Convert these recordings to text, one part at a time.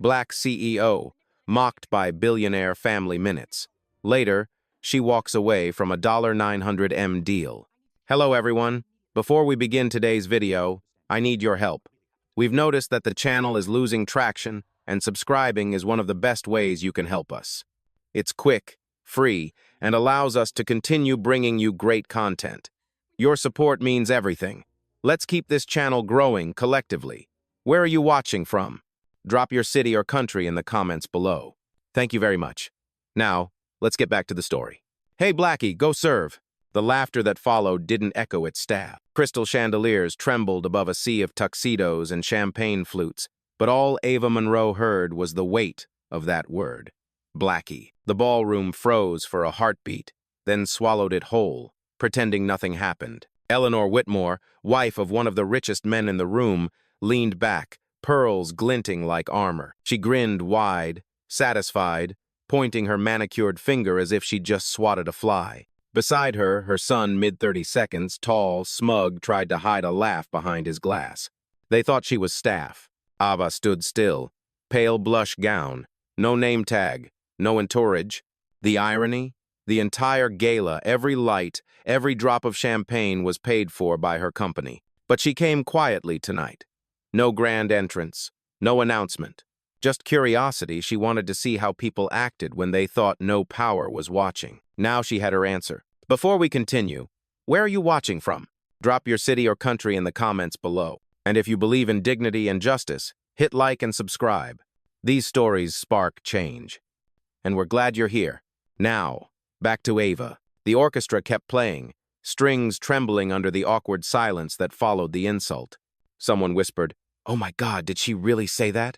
Black CEO, mocked by Billionaire family minutes. Later, she walks away from a $900M deal. Hello everyone. Before we begin today's video, I need your help. We've noticed that the channel is losing traction, and subscribing is one of the best ways you can help us. It's quick, free, and allows us to continue bringing you great content. Your support means everything. Let's keep this channel growing collectively. Where are you watching from? Drop your city or country in the comments below. Thank you very much. Now, let's get back to the story. Hey Blackie, go serve. The laughter that followed didn't echo its staff. Crystal chandeliers trembled above a sea of tuxedos and champagne flutes, but all Ava Monroe heard was the weight of that word. Blackie. The ballroom froze for a heartbeat, then swallowed it whole, pretending nothing happened. Eleanor Whitmore, wife of one of the richest men in the room, leaned back, pearls glinting like armor. She grinned wide, satisfied, pointing her manicured finger as if she'd just swatted a fly. Beside her, her son, mid-30s, tall, smug, tried to hide a laugh behind his glass. They thought she was staff. Ava stood still, pale blush gown, no name tag, no entourage. The irony? The entire gala, every light, every drop of champagne was paid for by her company. But she came quietly tonight. No grand entrance, no announcement. Just curiosity. She wanted to see how people acted when they thought no power was watching. Now she had her answer. Before we continue, where are you watching from? Drop your city or country in the comments below. And if you believe in dignity and justice, hit like and subscribe. These stories spark change. And we're glad you're here. Now, back to Ava. The orchestra kept playing, strings trembling under the awkward silence that followed the insult. Someone whispered, "Oh my God, did she really say that?"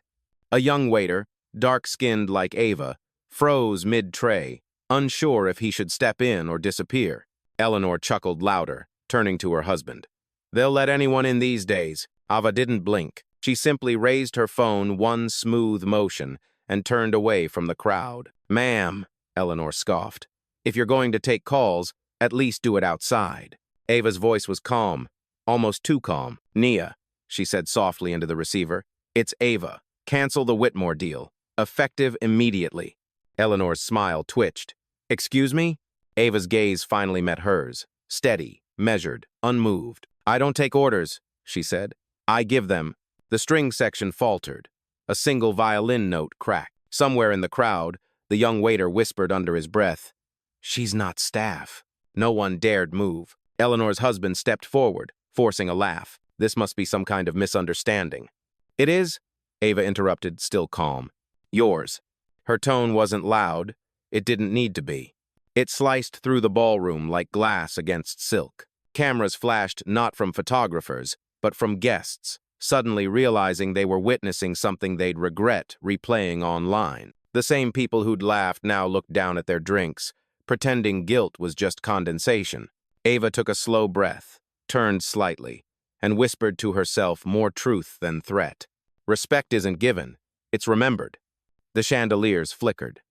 A young waiter, dark-skinned like Ava, froze mid-tray, unsure if he should step in or disappear. Eleanor chuckled louder, turning to her husband. "They'll let anyone in these days." Ava didn't blink. She simply raised her phone one smooth motion and turned away from the crowd. "Ma'am," Eleanor scoffed, "if you're going to take calls, at least do it outside." Ava's voice was calm, almost too calm. "Nia," she said softly into the receiver, "it's Ava. Cancel the Whitmore deal. Effective immediately." Eleanor's smile twitched. "Excuse me?" Ava's gaze finally met hers, steady, measured, unmoved. "I don't take orders," she said. "I give them." The string section faltered. A single violin note cracked. Somewhere in the crowd, the young waiter whispered under his breath, "She's not staff." No one dared move. Eleanor's husband stepped forward, forcing a laugh. This must be some kind of misunderstanding. "It is?" Ava interrupted, still calm. "Yours." Her tone wasn't loud. It didn't need to be. It sliced through the ballroom like glass against silk. Cameras flashed not from photographers, but from guests, suddenly realizing they were witnessing something they'd regret replaying online. The same people who'd laughed now looked down at their drinks, pretending guilt was just condensation. Ava took a slow breath, turned slightly, and whispered to herself more truth than threat. Respect isn't given, it's remembered. The chandeliers flickered.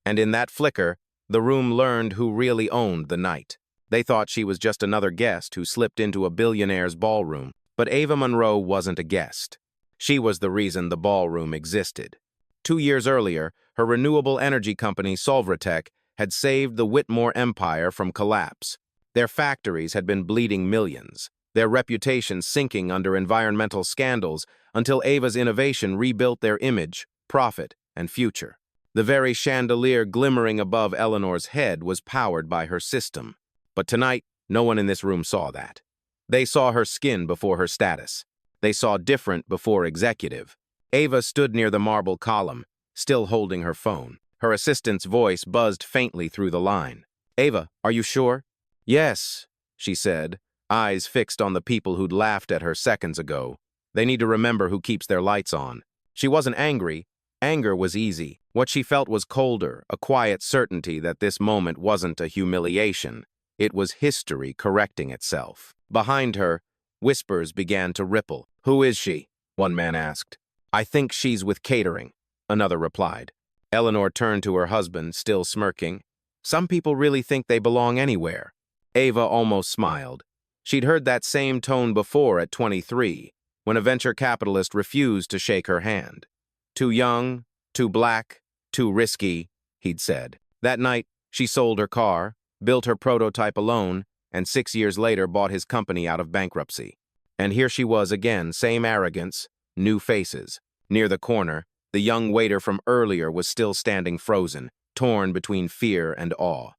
And in that flicker, the room learned who really owned the night. They thought she was just another guest who slipped into a billionaire's ballroom. But Ava Monroe wasn't a guest. She was the reason the ballroom existed. 2 years earlier, her renewable energy company, Solvratech, had saved the Whitmore empire from collapse. Their factories had been bleeding millions, their reputation sinking under environmental scandals until Ava's innovation rebuilt their image, profit, and future. The very chandelier glimmering above Eleanor's head was powered by her system. But tonight, no one in this room saw that. They saw her skin before her status. They saw different before executive. Ava stood near the marble column, still holding her phone. Her assistant's voice buzzed faintly through the line. "Ava, are you sure?" "Yes," she said, eyes fixed on the people who'd laughed at her seconds ago. They need to remember who keeps their lights on. She wasn't angry. Anger was easy. What she felt was colder, a quiet certainty that this moment wasn't a humiliation. It was history correcting itself. Behind her, whispers began to ripple. "Who is she?" one man asked. "I think she's with catering," another replied. Eleanor turned to her husband, still smirking. "Some people really think they belong anywhere." Ava almost smiled. She'd heard that same tone before at 23, when a venture capitalist refused to shake her hand. Too young, Too black, too risky, he'd said. That night, she sold her car, built her prototype alone, and 6 years later bought his company out of bankruptcy. And here she was again, same arrogance, new faces. Near the corner, the young waiter from earlier was still standing frozen, torn between fear and awe.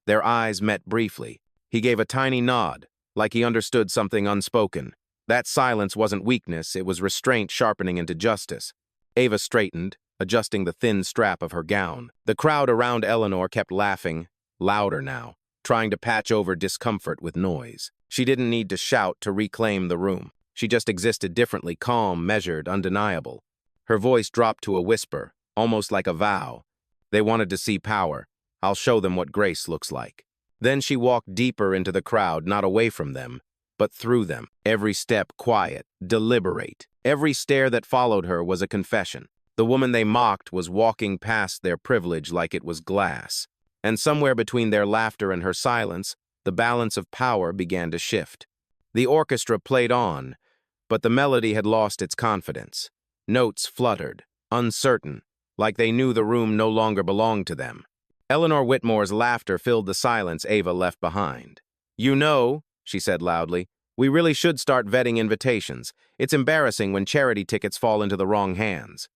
Their eyes met briefly. He gave a tiny nod, like he understood something unspoken. That silence wasn't weakness, it was restraint sharpening into justice. Ava straightened, adjusting the thin strap of her gown. The crowd around Eleanor kept laughing, louder now, trying to patch over discomfort with noise. She didn't need to shout to reclaim the room. She just existed differently, calm, measured, undeniable. Her voice dropped to a whisper, almost like a vow. They wanted to see power. I'll show them what grace looks like. Then she walked deeper into the crowd, not away from them, but through them. Every step quiet, deliberate. Every stare that followed her was a confession. The woman they mocked was walking past their privilege like it was glass. And somewhere between their laughter and her silence, the balance of power began to shift. The orchestra played on, but the melody had lost its confidence. Notes fluttered, uncertain, like they knew the room no longer belonged to them. Eleanor Whitmore's laughter filled the silence Ava left behind. "You know," she said loudly, "we really should start vetting invitations. It's embarrassing when charity tickets fall into the wrong hands."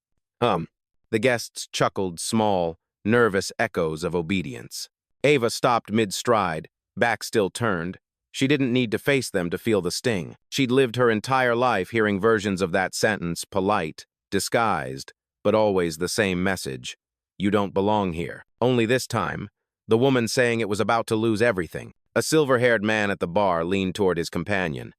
The guests chuckled, small, nervous echoes of obedience. Ava stopped mid-stride, back still turned. She didn't need to face them to feel the sting. She'd lived her entire life hearing versions of that sentence, polite, disguised, but always the same message. You don't belong here. Only this time, the woman saying it was about to lose everything. A silver-haired man at the bar leaned toward his companion.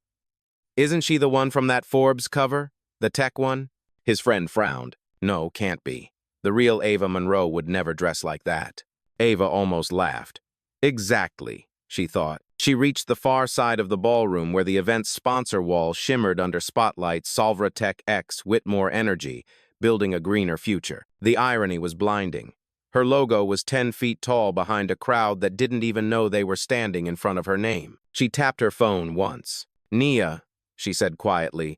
"Isn't she the one from that Forbes cover? The tech one?" His friend frowned. "No, can't be. The real Ava Monroe would never dress like that." Ava almost laughed. Exactly, she thought. She reached the far side of the ballroom where the event's sponsor wall shimmered under spotlights, Solvratech X, Whitmore Energy, building a greener future. The irony was blinding. Her logo was 10 feet tall behind a crowd that didn't even know they were standing in front of her name. She tapped her phone once. "Nia," she said quietly,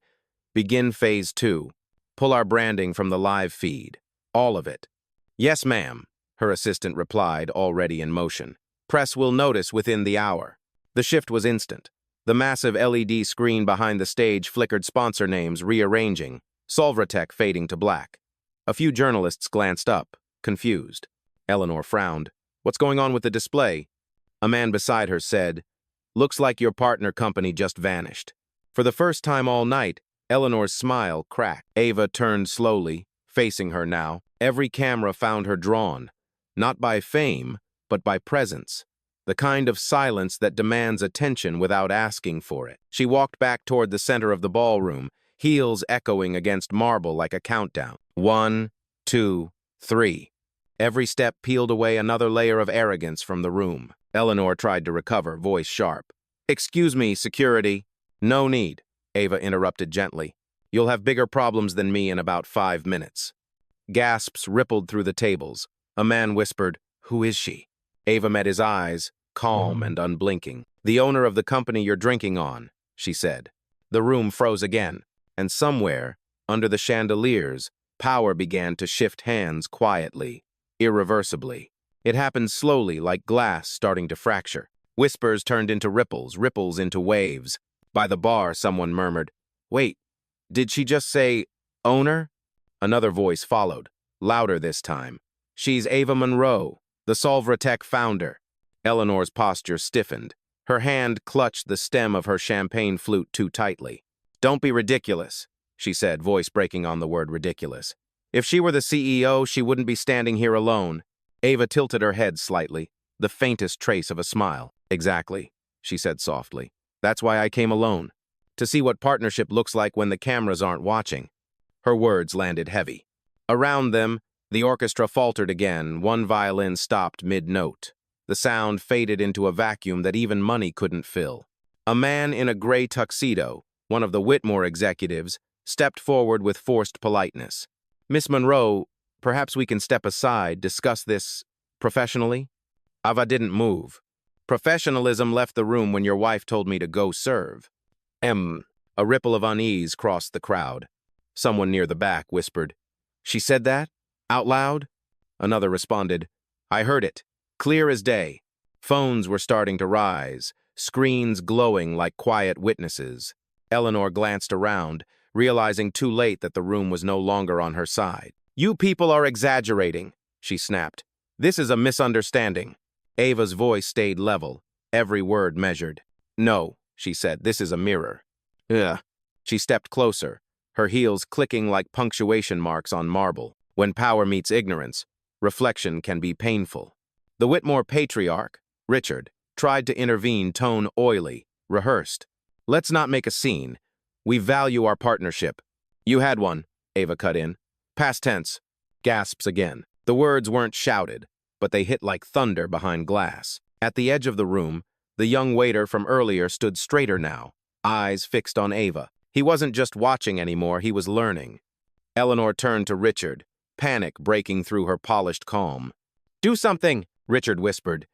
"begin phase 2. Pull our branding from the live feed. All of it." "Yes, ma'am," her assistant replied, already in motion. "Press will notice within the hour." The shift was instant. The massive LED screen behind the stage flickered sponsor names, rearranging, Solvratech fading to black. A few journalists glanced up, confused. Eleanor frowned. "What's going on with the display?" A man beside her said, "Looks like your partner company just vanished." For the first time all night, Eleanor's smile cracked. Ava turned slowly, facing her now. Every camera found her drawn, not by fame, but by presence. The kind of silence that demands attention without asking for it. She walked back toward the center of the ballroom, heels echoing against marble like a countdown. 1, 2, 3. Every step peeled away another layer of arrogance from the room. Eleanor tried to recover, voice sharp. "Excuse me, security." "No need," Ava interrupted gently. "You'll have bigger problems than me in about 5 minutes." Gasps rippled through the tables. A man whispered, "Who is she?" Ava met his eyes, calm and unblinking. "The owner of the company you're drinking on," she said. The room froze again, and somewhere, under the chandeliers, power began to shift hands quietly, irreversibly. It happened slowly, like glass starting to fracture. Whispers turned into ripples, ripples into waves. By the bar, someone murmured, "Wait, did she just say, owner?" Another voice followed, louder this time. "She's Ava Monroe, the Solvratech founder." Eleanor's posture stiffened. Her hand clutched the stem of her champagne flute too tightly. "Don't be ridiculous," she said, voice breaking on the word ridiculous. "If she were the CEO, she wouldn't be standing here alone." Ava tilted her head slightly, the faintest trace of a smile. "Exactly," she said softly. "That's why I came alone. To see what partnership looks like when the cameras aren't watching." Her words landed heavy. Around them, the orchestra faltered again. One violin stopped mid-note. The sound faded into a vacuum that even money couldn't fill. A man in a gray tuxedo, one of the Whitmore executives, stepped forward with forced politeness. "Miss Monroe, perhaps we can step aside, discuss this professionally?" Ava didn't move. "Professionalism left the room when your wife told me to go serve." A ripple of unease crossed the crowd. Someone near the back whispered, "She said that?" Out loud? Another responded, I heard it. Clear as day. Phones were starting to rise, screens glowing like quiet witnesses. Eleanor glanced around, realizing too late that the room was no longer on her side. You people are exaggerating, she snapped. This is a misunderstanding. Ava's voice stayed level, every word measured. No, she said, this is a mirror. Ugh. She stepped closer, her heels clicking like punctuation marks on marble. When power meets ignorance, reflection can be painful. The Whitmore patriarch, Richard, tried to intervene, tone oily, rehearsed. Let's not make a scene. We value our partnership. You had one, Ava cut in. Past tense. Gasps again. The words weren't shouted, but they hit like thunder behind glass. At the edge of the room, the young waiter from earlier stood straighter now, eyes fixed on Ava. He wasn't just watching anymore, he was learning. Eleanor turned to Richard, panic breaking through her polished calm. Do something, Richard whispered.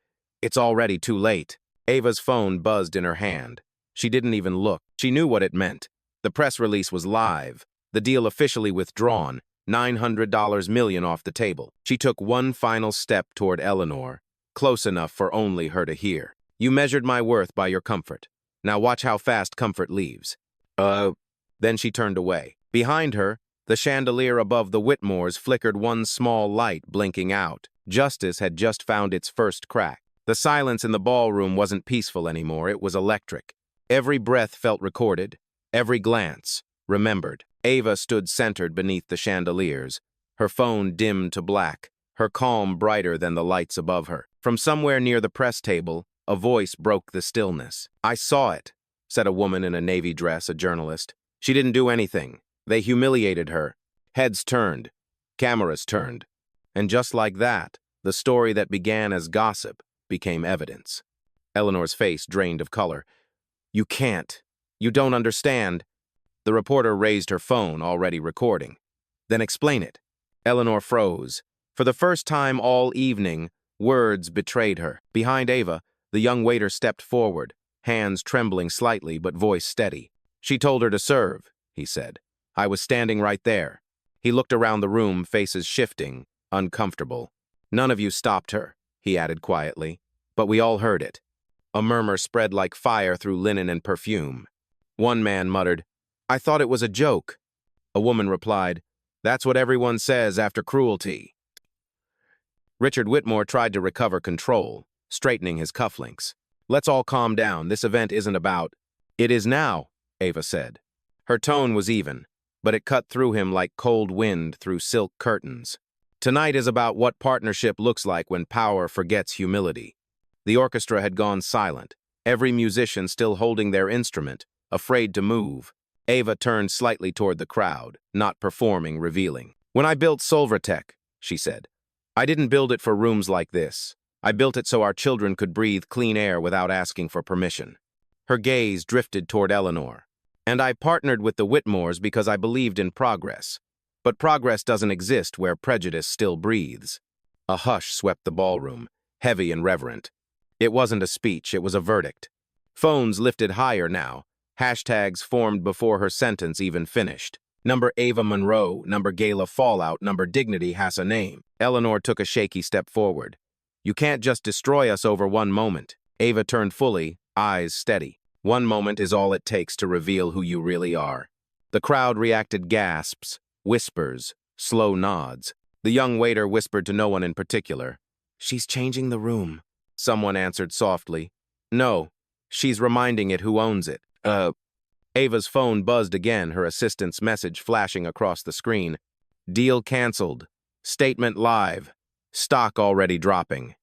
It's already too late. Ava's phone buzzed in her hand. She didn't even look. She knew what it meant. The press release was live, the deal officially withdrawn, $900 million off the table. She took one final step toward Eleanor, close enough for only her to hear. You measured my worth by your comfort. Now watch how fast comfort leaves. Then she turned away. Behind her, the chandelier above the Whitmores flickered one small light blinking out. Justice had just found its first crack. The silence in the ballroom wasn't peaceful anymore, it was electric. Every breath felt recorded, every glance remembered. Ava stood centered beneath the chandeliers, her phone dimmed to black, her calm brighter than the lights above her. From somewhere near the press table, a voice broke the stillness. I saw it, said a woman in a navy dress, a journalist. She didn't do anything. They humiliated her. Heads turned. Cameras turned. And just like that, the story that began as gossip became evidence. Eleanor's face drained of color. You can't. You don't understand. The reporter raised her phone, already recording. Then explain it. Eleanor froze. For the first time all evening, words betrayed her. Behind Ava, the young waiter stepped forward, hands trembling slightly but voice steady. She told her to serve, he said. I was standing right there. He looked around the room, faces shifting, uncomfortable. None of you stopped her, he added quietly, but we all heard it. A murmur spread like fire through linen and perfume. One man muttered, I thought it was a joke. A woman replied, That's what everyone says after cruelty. Richard Whitmore tried to recover control, straightening his cufflinks. Let's all calm down. This event isn't about... It is now, Ava said. Her tone was even, but it cut through him like cold wind through silk curtains. Tonight is about what partnership looks like when power forgets humility. The orchestra had gone silent, every musician still holding their instrument, afraid to move. Ava turned slightly toward the crowd, not performing, revealing. When I built Solvertech, she said, I didn't build it for rooms like this. I built it so our children could breathe clean air without asking for permission. Her gaze drifted toward Eleanor. And I partnered with the Whitmores because I believed in progress. But progress doesn't exist where prejudice still breathes. A hush swept the ballroom, heavy and reverent. It wasn't a speech, it was a verdict. Phones lifted higher now. Hashtags formed before her sentence even finished. Number Ava Monroe, number Gala Fallout, number Dignity has a name. Eleanor took a shaky step forward. You can't just destroy us over one moment. Ava turned fully, eyes steady. One moment is all it takes to reveal who you really are. The crowd reacted gasps, whispers, slow nods. The young waiter whispered to no one in particular. She's changing the room. Someone answered softly. No, she's reminding it who owns it. Ava's phone buzzed again, her assistant's message flashing across the screen. Deal canceled. Statement live. Stock already dropping.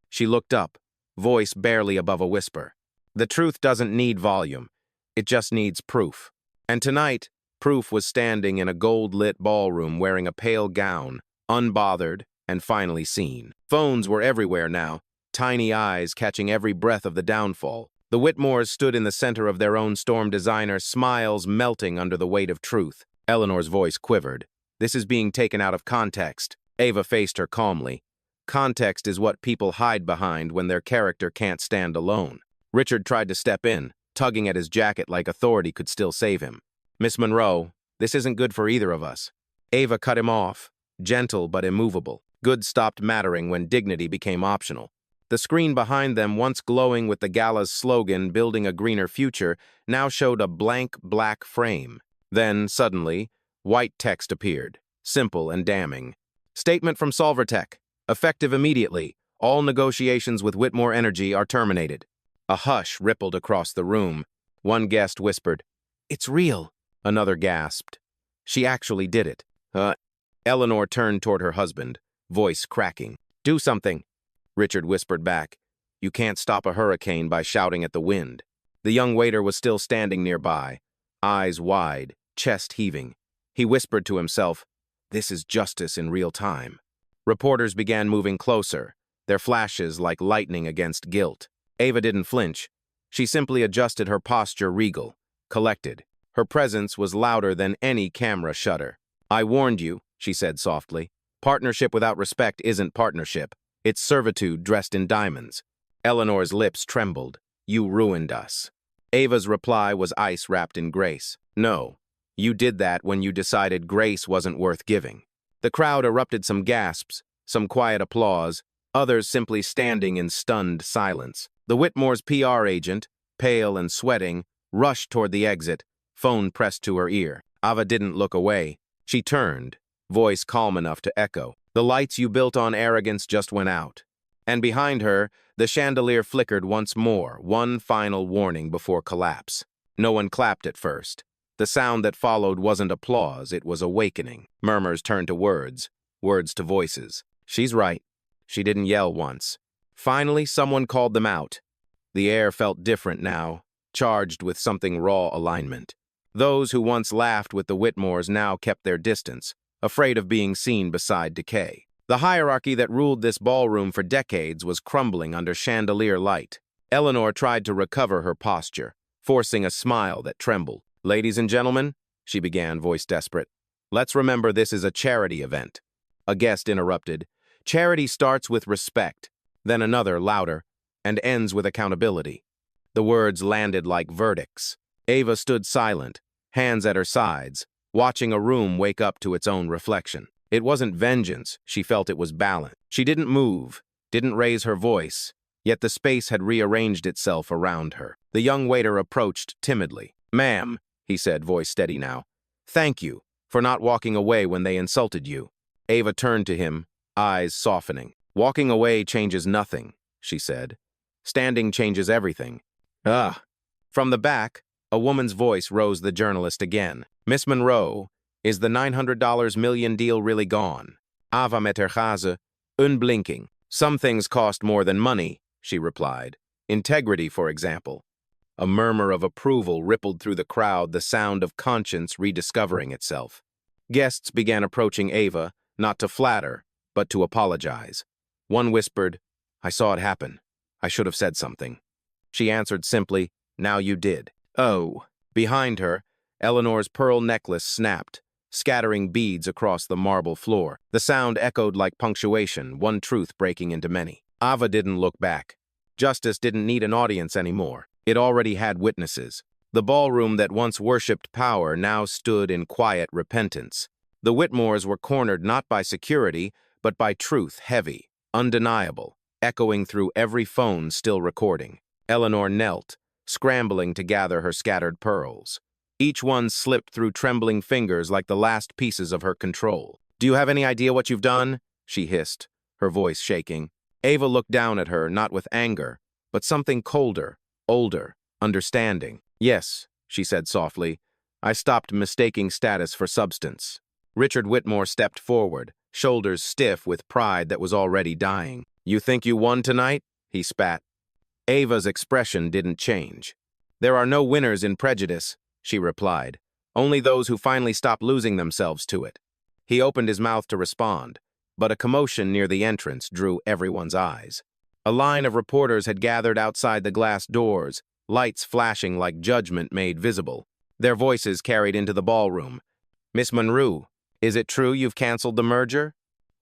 She looked up, voice barely above a whisper. The truth doesn't need volume. It just needs proof. And tonight, proof was standing in a gold-lit ballroom wearing a pale gown, unbothered and finally seen. Phones were everywhere now, tiny eyes catching every breath of the downfall. The Whitmores stood in the center of their own storm designer, smiles melting under the weight of truth. Eleanor's voice quivered. This is being taken out of context. Ava faced her calmly. Context is what people hide behind when their character can't stand alone. Richard tried to step in, tugging at his jacket like authority could still save him. Miss Monroe, this isn't good for either of us. Ava cut him off. gentle but immovable. Good stopped mattering when dignity became optional. The screen behind them, once glowing with the gala's slogan, "Building a Greener Future," now showed a blank black frame. Then, suddenly, white text appeared, simple and damning. Statement from Solvertech. Effective immediately. All negotiations with Whitmore Energy are terminated. A hush rippled across the room. One guest whispered, "It's real." Another gasped, "She actually did it." Eleanor turned toward her husband, voice cracking. "Do something." Richard whispered back, "You can't stop a hurricane by shouting at the wind." The young waiter was still standing nearby, eyes wide, chest heaving. He whispered to himself, "This is justice in real time." Reporters began moving closer, their flashes like lightning against guilt. Ava didn't flinch. She simply adjusted her posture, regal, collected. Her presence was louder than any camera shutter. "I warned you," she said softly. "Partnership without respect isn't partnership. It's servitude dressed in diamonds." Eleanor's lips trembled. "You ruined us." Ava's reply was ice wrapped in grace. "No, you did that when you decided grace wasn't worth giving." The crowd erupted, some gasps, some quiet applause, others simply standing in stunned silence. The Whitmore's PR agent, pale and sweating, rushed toward the exit, phone pressed to her ear. Ava didn't look away. She turned, voice calm enough to echo. "The lights you built on arrogance just went out." And behind her, the chandelier flickered once more, one final warning before collapse. No one clapped at first. The sound that followed wasn't applause, it was awakening. Murmurs turned to words, words to voices. "She's right." She didn't yell once. Finally, someone called them out. The air felt different now, charged with something raw alignment. Those who once laughed with the Whitmores now kept their distance, afraid of being seen beside decay. The hierarchy that ruled this ballroom for decades was crumbling under chandelier light. Eleanor tried to recover her posture, forcing a smile that trembled. "Ladies and gentlemen," she began, voice desperate, "let's remember this is a charity event." A guest interrupted. "Charity starts with respect, then another, louder, and ends with accountability." The words landed like verdicts. Ava stood silent, hands at her sides, watching a room wake up to its own reflection. It wasn't vengeance, she felt it was balance. She didn't move, didn't raise her voice, yet the space had rearranged itself around her. The young waiter approached timidly. "Ma'am," he said, voice steady now, "thank you for not walking away when they insulted you." Ava turned to him, eyes softening. "Walking away changes nothing," she said. "Standing changes everything." "Ugh." From the back, a woman's voice rose the journalist again. "Miss Monroe, is the $900 million deal really gone?" Ava met haar gaze, unblinking. "Some things cost more than money," she replied. "Integrity, for example." A murmur of approval rippled through the crowd, the sound of conscience rediscovering itself. Guests began approaching Ava, not to flatter, but to apologize. One whispered, "I saw it happen. I should have said something." She answered simply, "Now you did." "Oh." Behind her, Eleanor's pearl necklace snapped, scattering beads across the marble floor. The sound echoed like punctuation, one truth breaking into many. Ava didn't look back. Justice didn't need an audience anymore. It already had witnesses. The ballroom that once worshipped power now stood in quiet repentance. The Whitmores were cornered not by security, but by truth, heavy, undeniable, echoing through every phone still recording. Eleanor knelt, scrambling to gather her scattered pearls. Each one slipped through trembling fingers like the last pieces of her control. "Do you have any idea what you've done?" she hissed, her voice shaking. Ava looked down at her, not with anger, but something colder, older, understanding. "Yes," she said softly, "I stopped mistaking status for substance." Richard Whitmore stepped forward, shoulders stiff with pride that was already dying. "You think you won tonight?" he spat. Ava's expression didn't change. "There are no winners in prejudice," she replied. "Only those who finally stop losing themselves to it." He opened his mouth to respond, but a commotion near the entrance drew everyone's eyes. A line of reporters had gathered outside the glass doors, lights flashing like judgment made visible. Their voices carried into the ballroom. "Miss Monroe, is it true you've canceled the merger?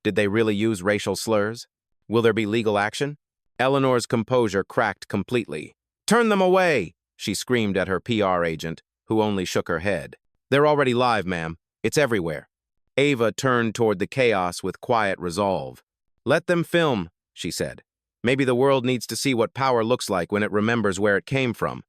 Did they really use racial slurs? Will there be legal action?" Eleanor's composure cracked completely. "Turn them away!" she screamed at her PR agent, who only shook her head. "They're already live, ma'am. It's everywhere." Ava turned toward the chaos with quiet resolve. "Let them film," she said. "Maybe the world needs to see what power looks like when it remembers where it came from."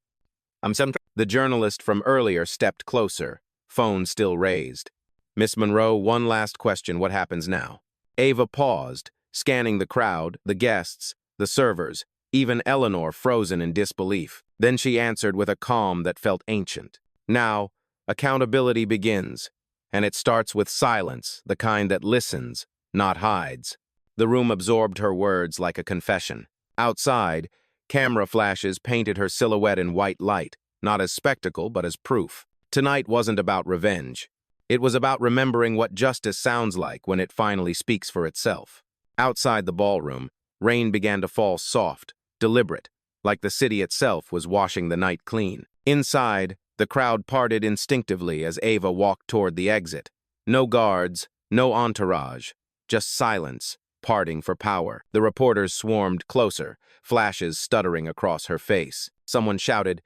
The journalist from earlier stepped closer, phone still raised. "Miss Monroe, one last question. What happens now?" Ava paused, scanning the crowd, the guests, the servers, even Eleanor frozen in disbelief. Then she answered with a calm that felt ancient. "Now, accountability begins, and it starts with silence, the kind that listens, not hides." The room absorbed her words like a confession. Outside, camera flashes painted her silhouette in white light, not as spectacle, but as proof. Tonight wasn't about revenge. It was about remembering what justice sounds like when it finally speaks for itself. Outside the ballroom, rain began to fall soft, deliberate, like the city itself was washing the night clean. Inside, the crowd parted instinctively as Ava walked toward the exit. No guards, no entourage, just silence, parting for power. The reporters swarmed closer, flashes stuttering across her face. Someone shouted,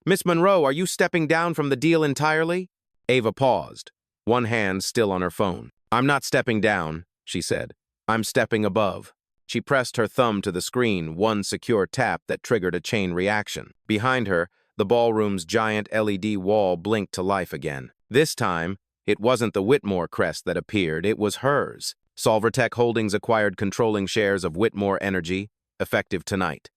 "Miss Monroe, are you stepping down from the deal entirely?" Ava paused, one hand still on her phone. "I'm not stepping down," she said. "I'm stepping above." She pressed her thumb to the screen, one secure tap that triggered a chain reaction. Behind her, the ballroom's giant LED wall blinked to life again. This time, it wasn't the Whitmore crest that appeared, it was hers. Solvertech Holdings acquired controlling shares of Whitmore Energy, effective tonight.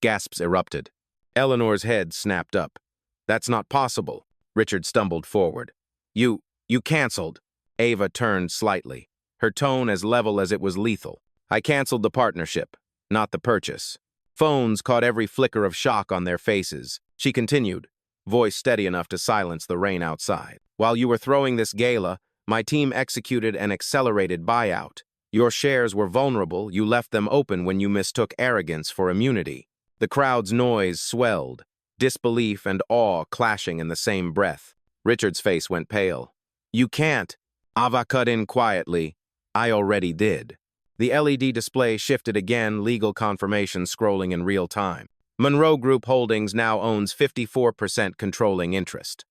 Gasps erupted. Eleanor's head snapped up. "That's not possible." Richard stumbled forward. You canceled." Ava turned slightly, her tone as level as it was lethal. "I canceled the partnership, not the purchase." Phones caught every flicker of shock on their faces. She continued, voice steady enough to silence the rain outside. "While you were throwing this gala, my team executed an accelerated buyout. Your shares were vulnerable, you left them open when you mistook arrogance for immunity." The crowd's noise swelled, disbelief and awe clashing in the same breath. Richard's face went pale. "You can't." Ava cut in quietly. "I already did." The LED display shifted again, legal confirmation scrolling in real time. Monroe Group Holdings now owns 54% controlling interest.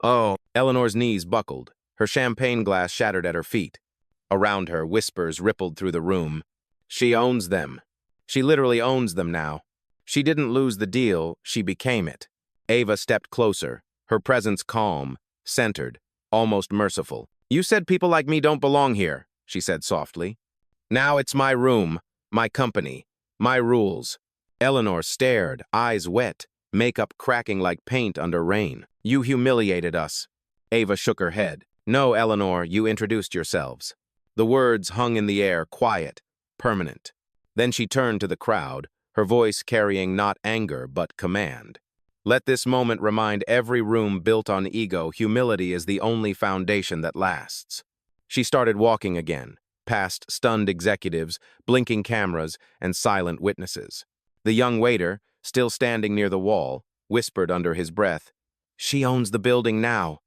"Oh." Eleanor's knees buckled, her champagne glass shattered at her feet. Around her, whispers rippled through the room. "She owns them. She literally owns them now. She didn't lose the deal, she became it." Ava stepped closer, her presence calm, centered, almost merciful. "You said people like me don't belong here," she said softly. "Now it's my room, my company, my rules." Eleanor stared, eyes wet, makeup cracking like paint under rain. "You humiliated us." Ava shook her head. "No, Eleanor, you introduced yourselves." The words hung in the air, quiet, permanent. Then she turned to the crowd, her voice carrying not anger but command. "Let this moment remind every room built on ego, humility is the only foundation that lasts." She started walking again, past stunned executives, blinking cameras, and silent witnesses. The young waiter, still standing near the wall, whispered under his breath, "She owns the building now."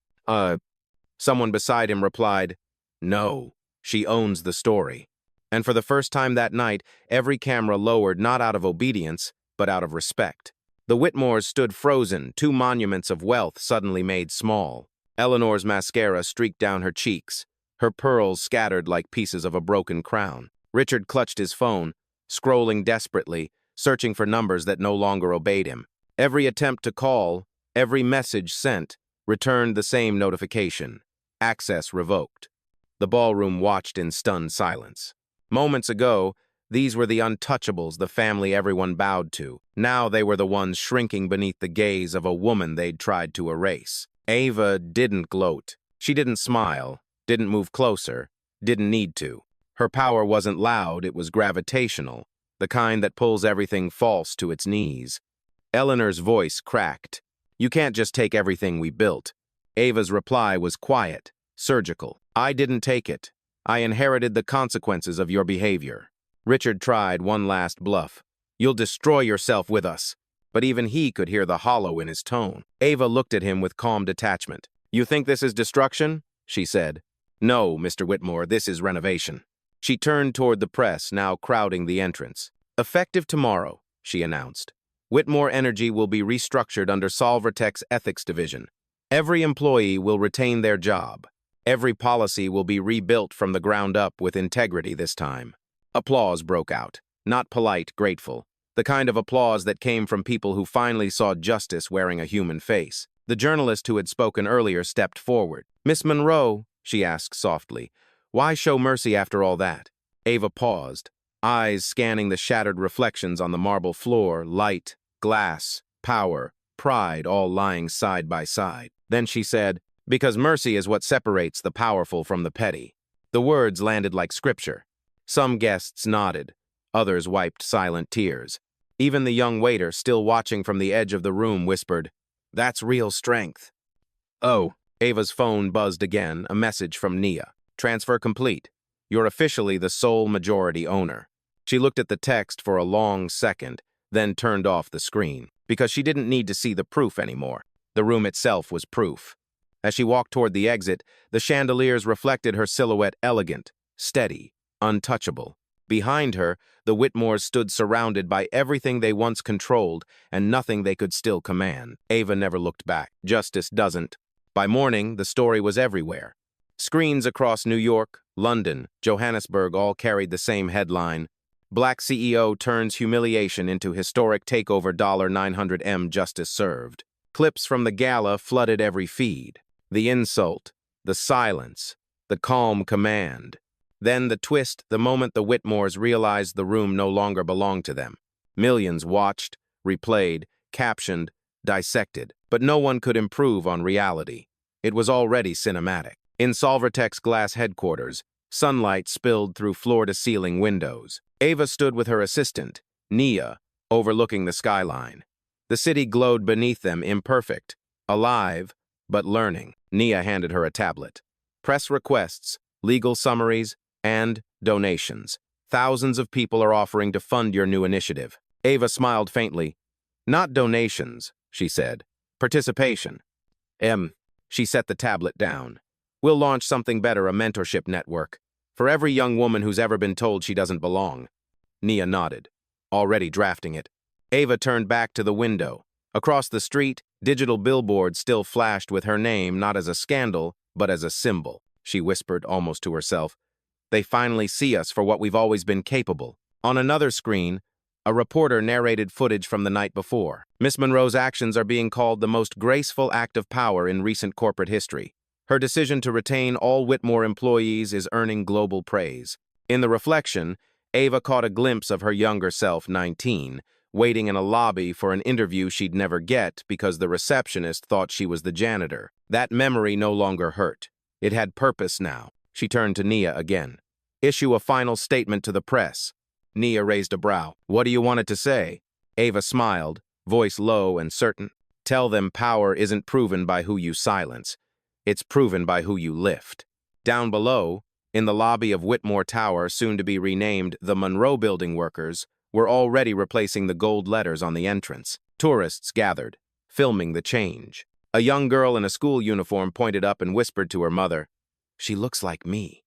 Someone beside him replied, "No, she owns the story." And for the first time that night, every camera lowered not out of obedience, but out of respect. The Whitmores stood frozen, two monuments of wealth suddenly made small. Eleanor's mascara streaked down her cheeks, her pearls scattered like pieces of a broken crown. Richard clutched his phone, scrolling desperately, searching for numbers that no longer obeyed him. Every attempt to call, every message sent, returned the same notification: access revoked. The ballroom watched in stunned silence. Moments ago, these were the untouchables, the family everyone bowed to. Now they were the ones shrinking beneath the gaze of a woman they'd tried to erase. Ava didn't gloat. She didn't smile, didn't move closer, didn't need to. Her power wasn't loud, it was gravitational, the kind that pulls everything false to its knees. Eleanor's voice cracked. "You can't just take everything we built." Ava's reply was quiet, surgical. "I didn't take it. I inherited the consequences of your behavior." Richard tried one last bluff. "You'll destroy yourself with us." But even he could hear the hollow in his tone. Ava looked at him with calm detachment. "You think this is destruction?" she said. "No, Mr. Whitmore, this is renovation." She turned toward the press, now crowding the entrance. "Effective tomorrow," she announced. "Whitmore Energy will be restructured under Solvertech's ethics division. Every employee will retain their job. Every policy will be rebuilt from the ground up with integrity this time. Applause broke out. Not polite, grateful. The kind of applause that came from people who finally saw justice wearing a human face. The journalist who had spoken earlier stepped forward. "Miss Monroe," she asked softly, "why show mercy after all that?" Ava paused, eyes scanning the shattered reflections on the marble floor, light, glass, power, pride all lying side by side. Then she said, "Because mercy is what separates the powerful from the petty." The words landed like scripture. Some guests nodded, others wiped silent tears. Even the young waiter, still watching from the edge of the room, whispered, "That's real strength." "Oh." Ava's phone buzzed again, a message from Nia. "Transfer complete. You're officially the sole majority owner." She looked at the text for a long second, then turned off the screen, because she didn't need to see the proof anymore. The room itself was proof. As she walked toward the exit, the chandeliers reflected her silhouette, elegant, steady, untouchable. Behind her, the Whitmores stood surrounded by everything they once controlled and nothing they could still command. Ava never looked back. Justice doesn't. By morning, the story was everywhere. Screens across New York, London, Johannesburg all carried the same headline: Black CEO turns humiliation into historic takeover, $900M justice served. Clips from the gala flooded every feed. The insult, the silence, the calm command. Then the twist, the moment the Whitmores realized the room no longer belonged to them. Millions watched, replayed, captioned, dissected, but no one could improve on reality. It was already cinematic. In Solvertech's glass headquarters, sunlight spilled through floor-to-ceiling windows. Ava stood with her assistant, Nia, overlooking the skyline. The city glowed beneath them, imperfect, alive, but learning. Nia handed her a tablet. Press requests, legal summaries, and donations. Thousands of people are offering to fund your new initiative. Ava smiled faintly. "Not donations," she said. "Participation." She set the tablet down. "We'll launch something better, a mentorship network. For every young woman who's ever been told she doesn't belong." Nia nodded. "Already drafting it." Ava turned back to the window. Across the street, digital billboards still flashed with her name, not as a scandal, but as a symbol. She whispered almost to herself, "They finally see us for what we've always been capable." On another screen, a reporter narrated footage from the night before. Miss Monroe's actions are being called the most graceful act of power in recent corporate history. Her decision to retain all Whitmore employees is earning global praise. In the reflection, Ava caught a glimpse of her younger self, 19, waiting in a lobby for an interview she'd never get because the receptionist thought she was the janitor. That memory no longer hurt. It had purpose now. She turned to Nia again. "Issue a final statement to the press." Nia raised a brow. "What do you want it to say?" Ava smiled, voice low and certain. "Tell them power isn't proven by who you silence. It's proven by who you lift." Down below, in the lobby of Whitmore Tower, soon to be renamed the Monroe Building, workers were already replacing the gold letters on the entrance. Tourists gathered, filming the change. A young girl in a school uniform pointed up and whispered to her mother, "She looks like me."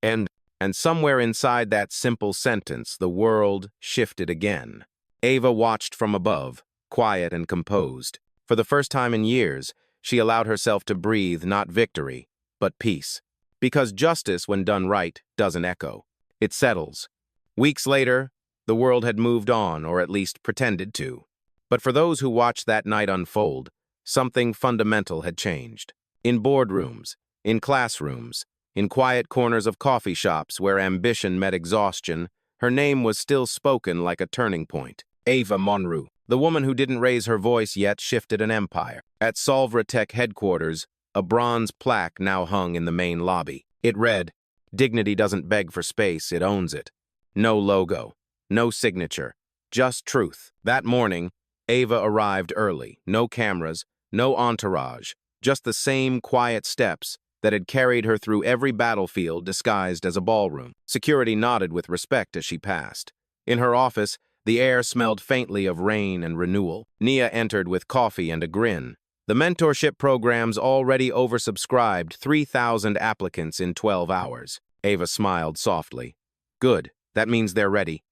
And somewhere inside that simple sentence, the world shifted again. Ava watched from above, quiet and composed. For the first time in years, she allowed herself to breathe not victory, but peace. Because justice, when done right, doesn't echo. It settles. Weeks later, the world had moved on, or at least pretended to. But for those who watched that night unfold, something fundamental had changed. In boardrooms, in classrooms, in quiet corners of coffee shops where ambition met exhaustion, her name was still spoken like a turning point. Ava Monroe. The woman who didn't raise her voice yet shifted an empire. At Solvertech headquarters, a bronze plaque now hung in the main lobby. It read, "Dignity doesn't beg for space, it owns it." No logo, no signature, just truth. That morning, Ava arrived early. No cameras, no entourage, just the same quiet steps that had carried her through every battlefield disguised as a ballroom. Security nodded with respect as she passed. In her office, the air smelled faintly of rain and renewal. Nia entered with coffee and a grin. The mentorship program's already oversubscribed, 3,000 applicants in 12 hours. Ava smiled softly. "Good, that means they're ready."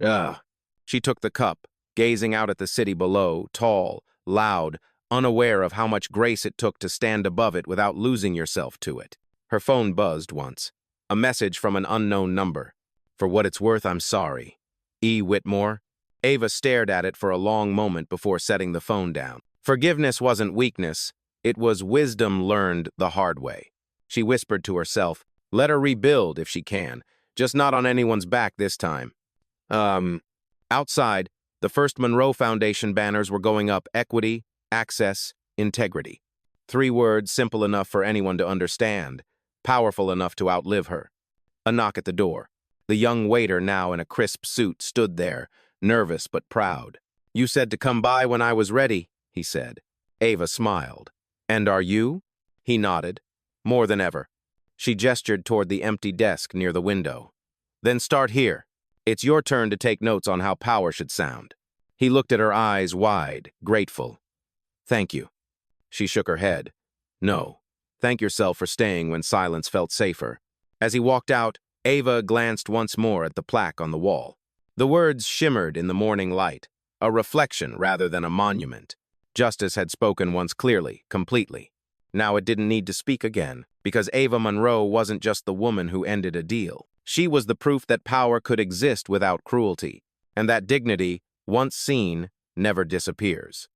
Ugh. She took the cup, gazing out at the city below, tall, loud, unaware of how much grace it took to stand above it without losing yourself to it. Her phone buzzed once. A message from an unknown number. For what it's worth, I'm sorry. E. Whitmore. Ava stared at it for a long moment before setting the phone down. Forgiveness wasn't weakness. It was wisdom learned the hard way. She whispered to herself, let her rebuild if she can, just not on anyone's back this time. Outside, the First Monroe Foundation banners were going up: equity, access, integrity. 3 words simple enough for anyone to understand, powerful enough to outlive her. A knock at the door. The young waiter, now in a crisp suit, stood there, nervous but proud. You said to come by when I was ready, he said. Ava smiled. And are you? He nodded. More than ever. She gestured toward the empty desk near the window. Then start here. It's your turn to take notes on how power should sound. He looked at her eyes wide, grateful. Thank you. She shook her head. No. Thank yourself for staying when silence felt safer. As he walked out, Ava glanced once more at the plaque on the wall. The words shimmered in the morning light, a reflection rather than a monument. Justice had spoken once clearly, completely. Now it didn't need to speak again, because Ava Monroe wasn't just the woman who ended a deal. She was the proof that power could exist without cruelty, and that dignity, once seen, never disappears.